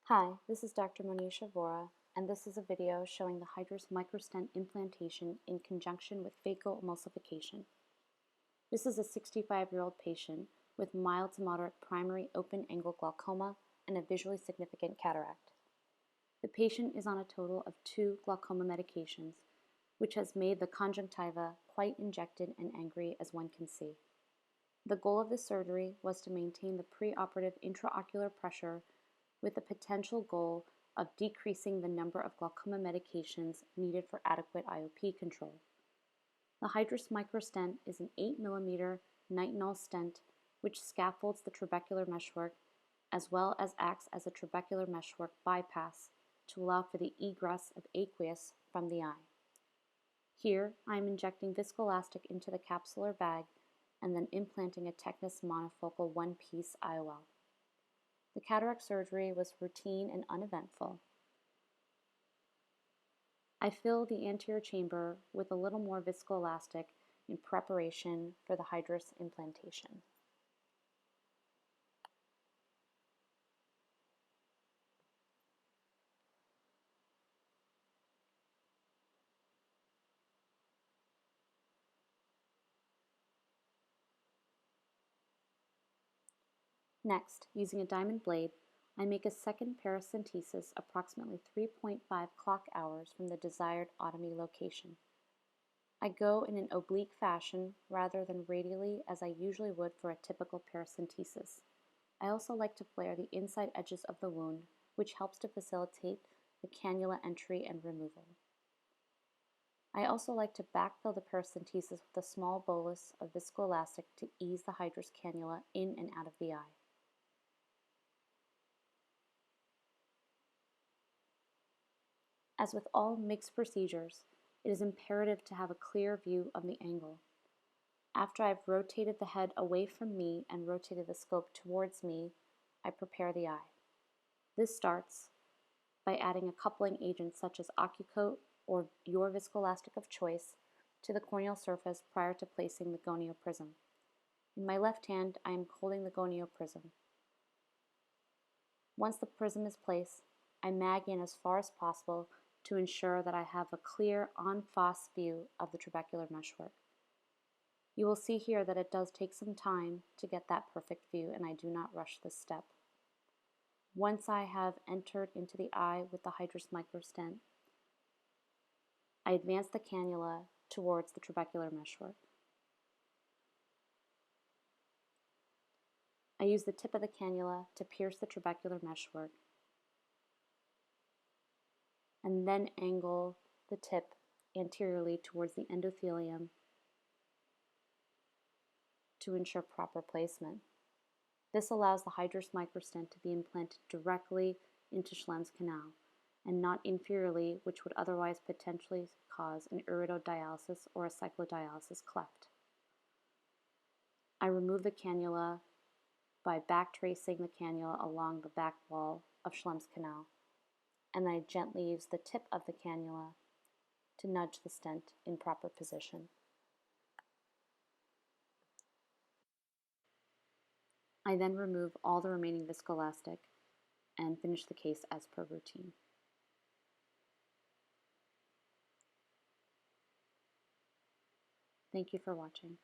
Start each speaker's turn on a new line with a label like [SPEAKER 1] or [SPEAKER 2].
[SPEAKER 1] Hi, this is Dr. Monisha Vora, and this is a video showing the Hydrus Microstent implantation in conjunction with phacoemulsification. This is a 65-year-old patient with mild to moderate primary open-angle glaucoma and a visually significant cataract. The patient is on a total of 2 glaucoma medications, which has made the conjunctiva quite injected and angry, as one can see. The goal of the surgery was to maintain the preoperative intraocular pressure with the potential goal of decreasing the number of glaucoma medications needed for adequate IOP control. The Hydrus Microstent is an 8 mm nitinol stent which scaffolds the trabecular meshwork as well as acts as a trabecular meshwork bypass to allow for the egress of aqueous from the eye. Here, I am injecting viscoelastic into the capsular bag and then implanting a Tecnis monofocal one-piece IOL. The cataract surgery was routine and uneventful. I fill the anterior chamber with a little more viscoelastic in preparation for the Hydrus implantation. Next, using a diamond blade, I make a second paracentesis approximately 3.5 clock hours from the desired otomy location. I go in an oblique fashion rather than radially as I usually would for a typical paracentesis. I also like to flare the inside edges of the wound, which helps to facilitate the cannula entry and removal. I also like to backfill the paracentesis with a small bolus of viscoelastic to ease the Hydrus cannula in and out of the eye. As with all mixed procedures, it is imperative to have a clear view of the angle. After I've rotated the head away from me and rotated the scope towards me, I prepare the eye. This starts by adding a coupling agent such as OcuCoat or your viscoelastic of choice to the corneal surface prior to placing the gonioprism. In my left hand, I am holding the gonioprism. Once the prism is placed, I mag in as far as possible to ensure that I have a clear en face view of the trabecular meshwork. You will see here that it does take some time to get that perfect view, and I do not rush this step. Once I have entered into the eye with the Hydrus Microstent, I advance the cannula towards the trabecular meshwork. I use the tip of the cannula to pierce the trabecular meshwork and then angle the tip anteriorly towards the endothelium to ensure proper placement. This allows the Hydrus Microstent to be implanted directly into Schlemm's canal and not inferiorly, which would otherwise potentially cause an iridodialysis or a cyclodialysis cleft. I remove the cannula by back tracing the cannula along the back wall of Schlemm's canal, and I gently use the tip of the cannula to nudge the stent in proper position. I then remove all the remaining viscoelastic and finish the case as per routine. Thank you for watching.